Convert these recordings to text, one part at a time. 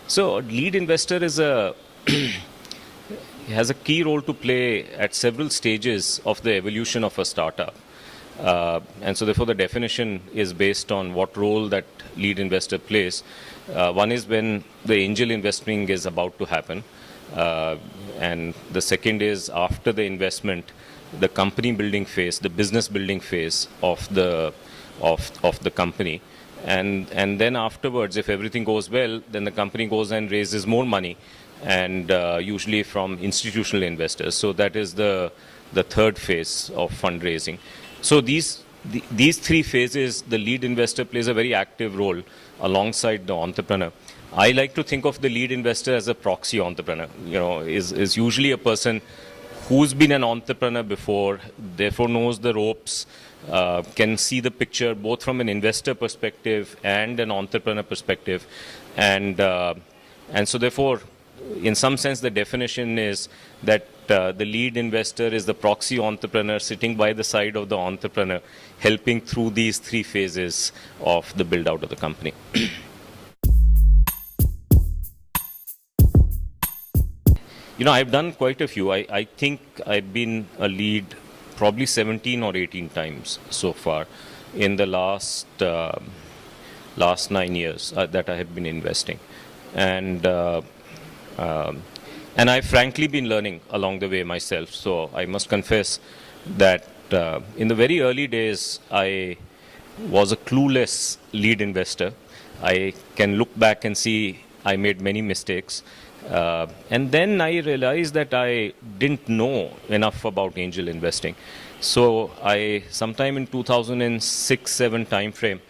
So lead investor is has a key role to play at several stages of the evolution of a startup. And so therefore the definition is based on what role that lead investor plays. One is when the angel investing is about to happen. And the second is after the investment, the company building phase, the business building phase of the company. And then afterwards, if everything goes well, then the company goes and raises more money, and usually from institutional investors. So that is the third phase of fundraising. So these three phases, the lead investor plays a very active role alongside the entrepreneur. I like to think of the lead investor as a proxy entrepreneur. Is usually a person who's been an entrepreneur before, therefore knows the ropes, can see the picture both from an investor perspective and an entrepreneur perspective, and so therefore, in some sense, the definition is that the lead investor is the proxy entrepreneur sitting by the side of the entrepreneur, helping through these three phases of the build out of the company. I've done quite a few. I think I've been a lead probably 17 or 18 times so far in the last 9 years that I have been investing. And I've frankly been learning along the way myself. So I must confess that in the very early days, I was a clueless lead investor. I can look back and see I made many mistakes. And then I realized that I didn't know enough about angel investing. So sometime in 2006-7 timeframe,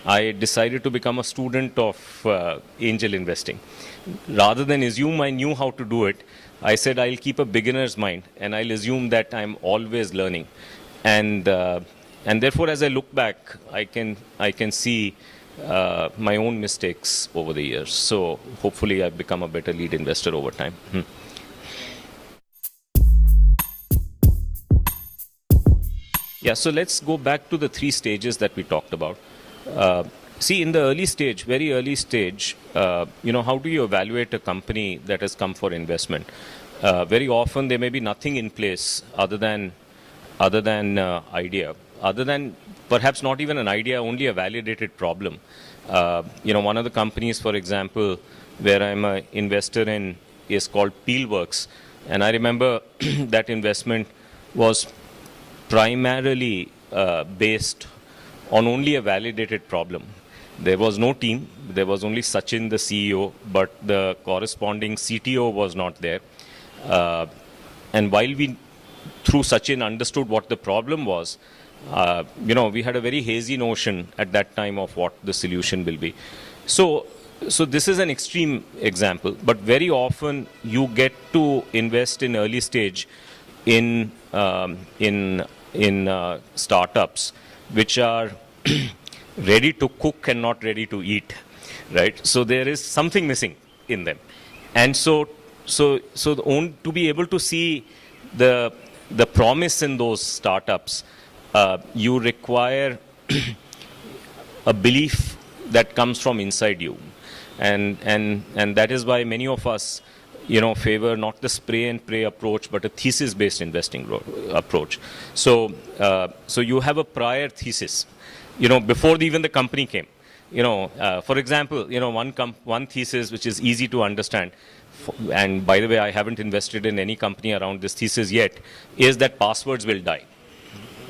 I decided to become a student of angel investing. Rather than assume I knew how to do it, I said I'll keep a beginner's mind and I'll assume that I'm always learning. And therefore, as I look back, I can see my own mistakes over the years. So hopefully I've become a better lead investor over time. Yeah, so let's go back to the three stages that we talked about. See, in the early stage, very early stage, how do you evaluate a company that has come for investment? Very often there may be nothing in place other than idea, other than perhaps not even an idea, only a validated problem. One of the companies, for example, where I'm an investor in is called Peelworks. And I remember that investment was primarily based on only a validated problem. There was no team. There was only Sachin, the CEO, but the corresponding CTO was not there. And while we, through Sachin, understood what the problem was, we had a very hazy notion at that time of what the solution will be. So this is an extreme example, but very often you get to invest in early stage in startups which are ready to cook and not ready to eat, right? So there is something missing in them, and so to be able to see the promise in those startups, you require a belief that comes from inside you, and that is why many of us favor not the spray and pray approach, but a thesis-based investing approach. So you have a prior thesis, before even the company came. For example, one thesis which is easy to understand, and by the way, I haven't invested in any company around this thesis yet, is that passwords will die,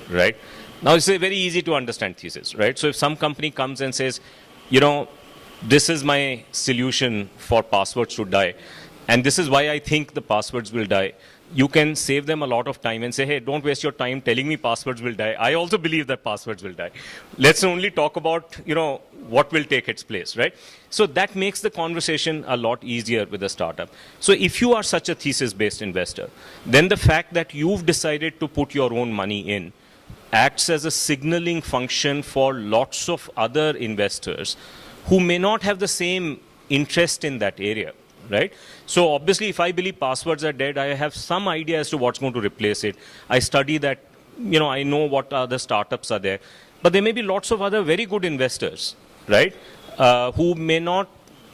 right? Now, it's a very easy to understand thesis, right? So if some company comes and says, this is my solution for passwords to die, and this is why I think the passwords will die, you can save them a lot of time and say, hey, don't waste your time telling me passwords will die. I also believe that passwords will die. Let's only talk about, what will take its place, right? So that makes the conversation a lot easier with a startup. So if you are such a thesis-based investor, then the fact that you've decided to put your own money in acts as a signaling function for lots of other investors who may not have the same interest in that area. Right? So obviously, if I believe passwords are dead, I have some idea as to what's going to replace it. I study that, I know what other startups are there. But there may be lots of other very good investors, right, who may not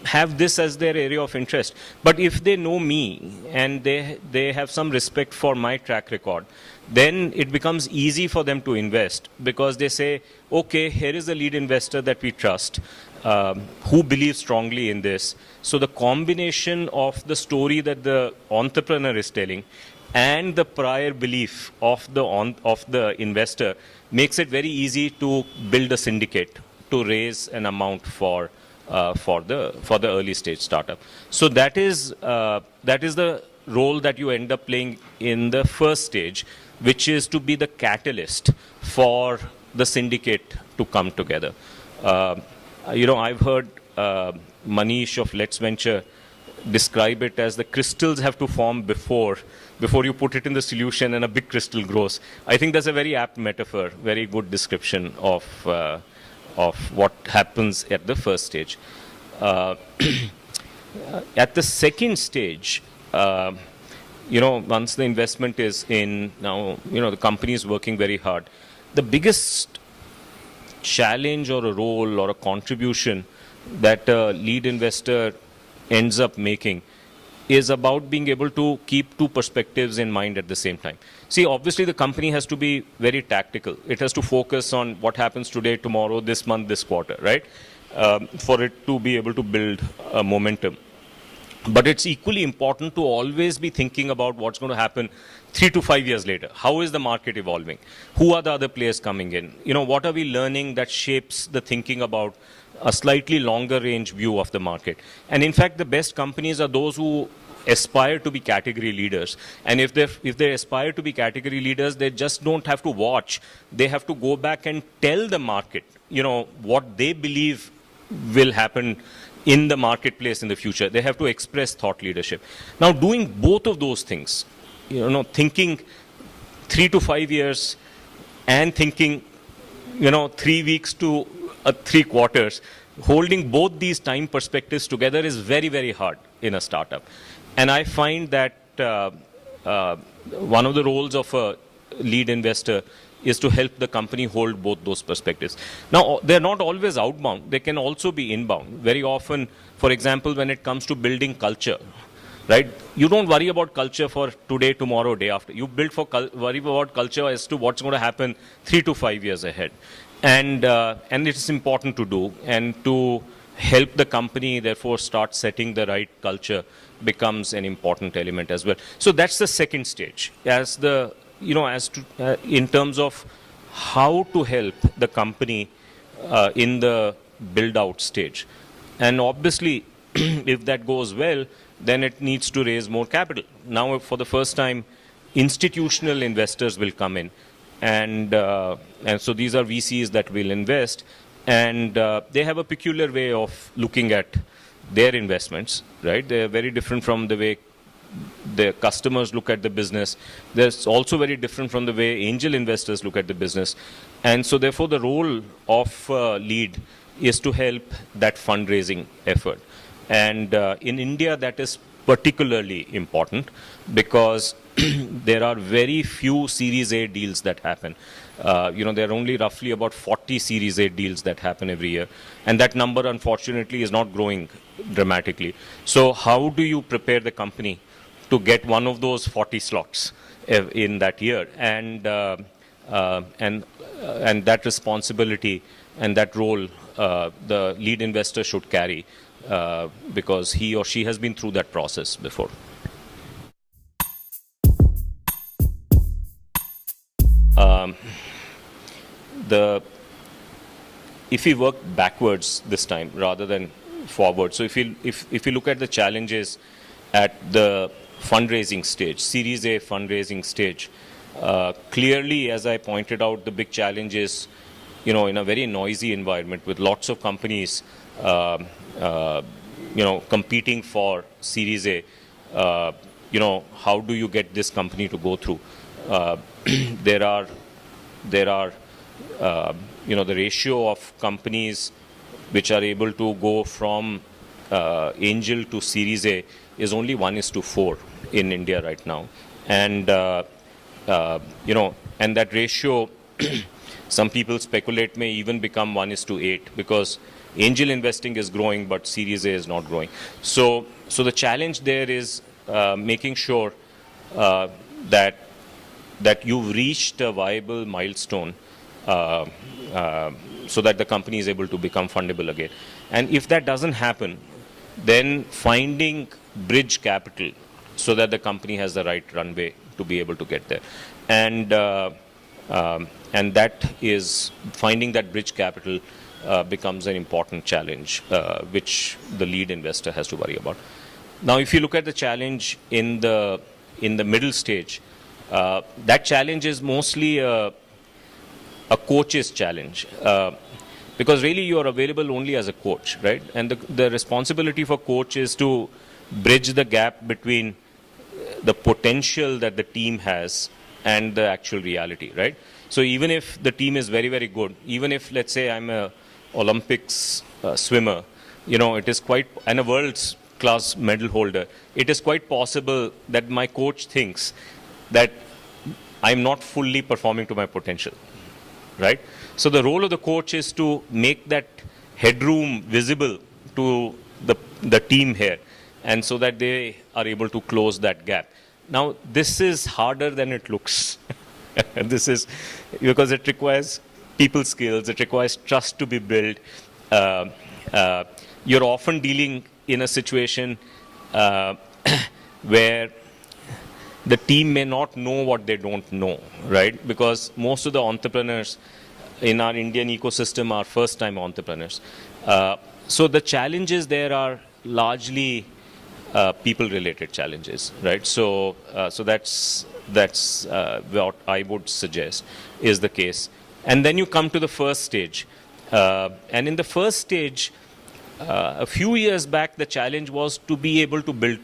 have this as their area of interest. But if they know me and they have some respect for my track record, then it becomes easy for them to invest, because they say, okay, here is a lead investor that we trust, who believes strongly in this. So the combination of the story that the entrepreneur is telling and the prior belief of the investor makes it very easy to build a syndicate to raise an amount for the early stage startup. So that is the role that you end up playing in the first stage, which is to be the catalyst for the syndicate to come together. I've heard Manish of Let's Venture describe it as the crystals have to form before you put it in the solution and a big crystal grows. I think that's a very apt metaphor, very good description of what happens at the first stage. At the second stage, once the investment is in, now, the company is working very hard. The biggest challenge or a role or a contribution that a lead investor ends up making is about being able to keep two perspectives in mind at the same time. See, obviously the company has to be very tactical. It has to focus on what happens today, tomorrow, this month, this quarter, right? For it to be able to build momentum. But it's equally important to always be thinking about what's going to happen 3 to 5 years later. How is the market evolving? Who are the other players coming in? What are we learning that shapes the thinking about a slightly longer range view of the market? And in fact, the best companies are those who aspire to be category leaders. And if they aspire to be category leaders, they just don't have to watch. They have to go back and tell the market, what they believe will happen in the marketplace in the future. They have to express thought leadership. Now, doing both of those things, thinking 3 to 5 years and thinking, 3 weeks to 3 quarters, holding both these time perspectives together is very, very hard in a startup. And I find that one of the roles of a lead investor is to help the company hold both those perspectives. Now, they're not always outbound. They can also be inbound. Very often, for example, when it comes to building culture, right? You don't worry about culture for today, tomorrow, day after. You worry about culture as to what's going to happen 3 to 5 years ahead. And it's important to do. And to help the company, therefore, start setting the right culture becomes an important element as well. So that's the second stage. In terms of how to help the company in the build-out stage. And obviously, if that goes well, then it needs to raise more capital. Now, for the first time, institutional investors will come in. And so these are VCs that will invest. And they have a peculiar way of looking at their investments, right? They're very different from the way the customers look at the business. There's also very different from the way angel investors look at the business. And so therefore the role of lead is to help that fundraising effort. And in India, that is particularly important because there are very few Series A deals that happen. There are only roughly about 40 Series A deals that happen every year. And that number, unfortunately, is not growing dramatically. So how do you prepare the company to get one of those 40 slots in that year? And that responsibility and that role the lead investor should carry because he or she has been through that process before. If we work backwards this time rather than forward, so if you look at the challenges at the fundraising stage, Series A fundraising stage, clearly, as I pointed out, the big challenge is, in a very noisy environment with lots of companies, competing for Series A. How do you get this company to go through? There are the ratio of companies which are able to go from angel to Series A is only 1:4 in India right now. And, and that ratio, some people speculate may even become 1:8 because angel investing is growing, but Series A is not growing. So the challenge there is making sure that you've reached a viable milestone uh, so that the company is able to become fundable again. And if that doesn't happen, then finding bridge capital so that the company has the right runway to be able to get there. And that is finding that bridge capital becomes an important challenge, which the lead investor has to worry about. Now, if you look at the challenge in the middle stage, that challenge is mostly a coach's challenge. Because really you are available only as a coach, right? And the responsibility for coach is to bridge the gap between the potential that the team has and the actual reality, right? So even if the team is very, very good, even if, let's say, I'm a Olympics swimmer, it is quite, and a world's class medal holder, it is quite possible that my coach thinks that I'm not fully performing to my potential, right? So the role of the coach is to make that headroom visible to the team here, and so that they are able to close that gap. Now, this is harder than it looks. This is because it requires people skills, it requires trust to be built. You're often dealing in a situation where the team may not know what they don't know, right? Because most of the entrepreneurs in our Indian ecosystem are first-time entrepreneurs. So the challenges there are largely people-related challenges, right? So that's what I would suggest is the case. And then you come to the first stage. And in the first stage, a few years back, the challenge was to be able to build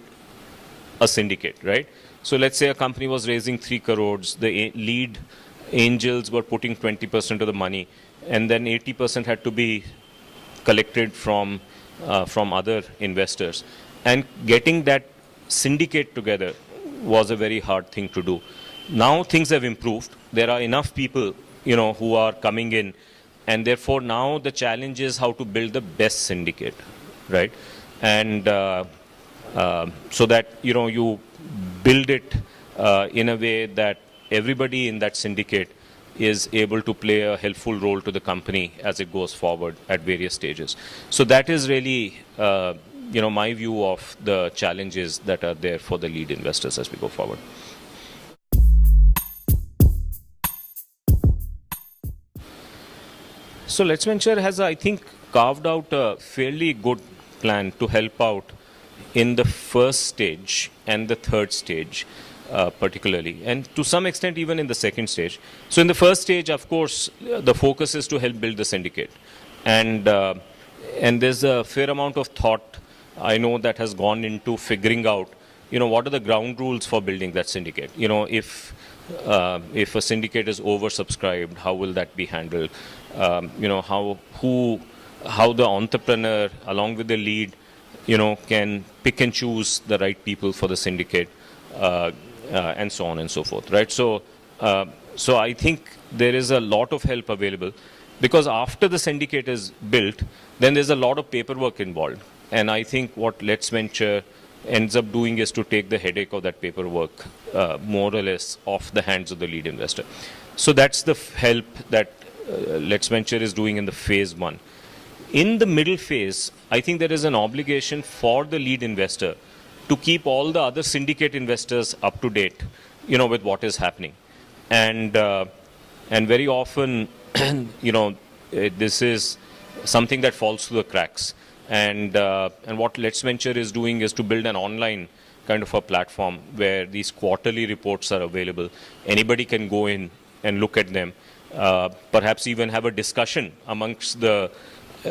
a syndicate, right? So let's say a company was raising 3 crores, the lead angels were putting 20% of the money, and then 80% had to be collected from other investors. And getting that syndicate together was a very hard thing to do. Now things have improved. There are enough people, who are coming in, and therefore now the challenge is how to build the best syndicate, right? And so that you build it in a way that everybody in that syndicate is able to play a helpful role to the company as it goes forward at various stages. So that is really my view of the challenges that are there for the lead investors as we go forward. So Let's Venture has, I think, carved out a fairly good plan to help out in the first stage and the third stage, particularly, and to some extent even in the second stage. So in the first stage, of course, the focus is to help build the syndicate, and there's a fair amount of thought I know that has gone into figuring out, what are the ground rules for building that syndicate. If a syndicate is oversubscribed, how will that be handled? How the entrepreneur along with the lead, can pick and choose the right people for the syndicate, and so on and so forth, right? So I think there is a lot of help available, because after the syndicate is built, then there's a lot of paperwork involved. And I think what Let's Venture ends up doing is to take the headache of that paperwork more or less off the hands of the lead investor. So that's the help that Let's Venture is doing in the phase one. In the middle phase, I think there is an obligation for the lead investor to keep all the other syndicate investors up to date, with what is happening. And very often, this is something that falls through the cracks. And what Let's Venture is doing is to build an online kind of a platform where these quarterly reports are available. Anybody can go in and look at them, perhaps even have a discussion amongst the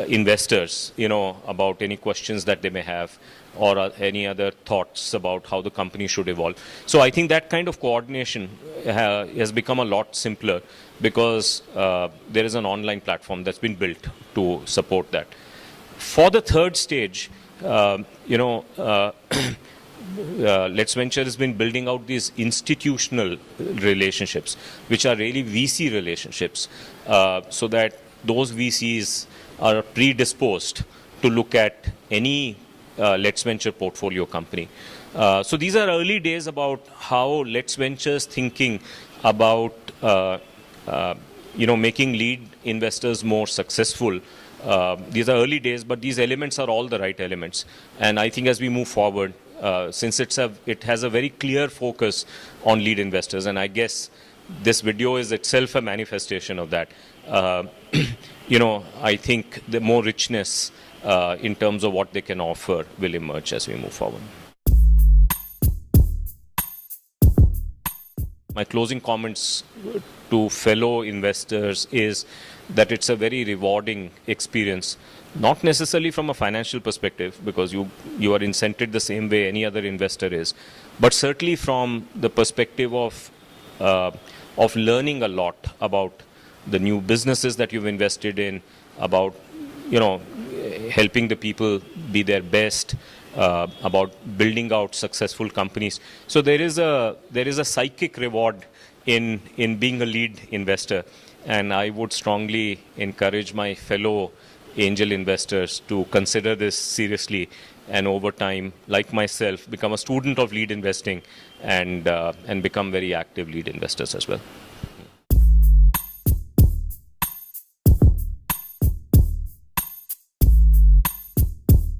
investors, about any questions that they may have, or any other thoughts about how the company should evolve. So I think that kind of coordination has become a lot simpler, because there is an online platform that's been built to support that. For the third stage, Let's Venture has been building out these institutional relationships, which are really VC relationships, so that those VCs are predisposed to look at any Let's Venture portfolio company. So these are early days about how Let's Venture's thinking about making lead investors more successful. These are early days, but these elements are all the right elements. And I think as we move forward, since it has a very clear focus on lead investors, and I guess this video is itself a manifestation of that. I think the more richness in terms of what they can offer will emerge as we move forward. My closing comments to fellow investors is that it's a very rewarding experience, not necessarily from a financial perspective, because you are incented the same way any other investor is, but certainly from the perspective of learning a lot about the new businesses that you've invested in, about helping the people be their best, about building out successful companies. So there is a psychic reward in being a lead investor, and I would strongly encourage my fellow angel investors to consider this seriously, and over time, like myself, become a student of lead investing and become very active lead investors as well.